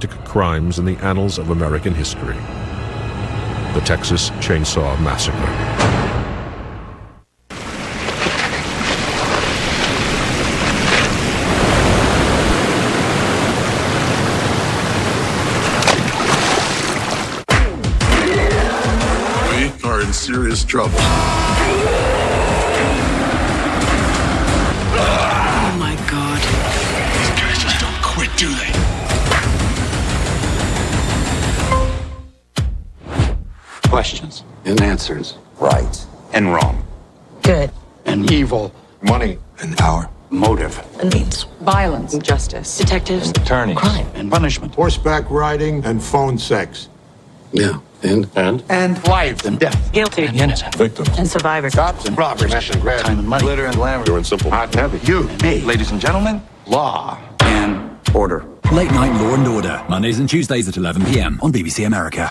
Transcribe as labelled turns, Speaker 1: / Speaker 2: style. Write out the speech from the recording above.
Speaker 1: climactic crimes in the annals of American history. The Texas Chainsaw Massacre.
Speaker 2: Are in serious trouble.
Speaker 3: Oh my God.
Speaker 2: These guys just don't quit, do they?
Speaker 4: Questions and answers.
Speaker 5: Right
Speaker 4: And wrong.
Speaker 3: Good.
Speaker 4: And evil.
Speaker 5: money and power,
Speaker 4: Motive.
Speaker 3: And means violence, injustice, detectives,
Speaker 5: attorneys,
Speaker 3: crime,
Speaker 4: And punishment.
Speaker 6: horseback riding, and phone sex.
Speaker 5: yeah, and
Speaker 4: And life and death.
Speaker 3: guilty,
Speaker 4: And innocent.
Speaker 5: victim,
Speaker 3: and survivors.
Speaker 4: Cops and robbers.
Speaker 5: smash and grab,
Speaker 4: Time and money.
Speaker 5: glitter and glamour, pure and simple, hot and heavy.
Speaker 4: You and me.
Speaker 5: Ladies and gentlemen,
Speaker 4: Law and order.
Speaker 7: Late Night Law and Order, Mondays and Tuesdays at 11 p.m. on BBC America.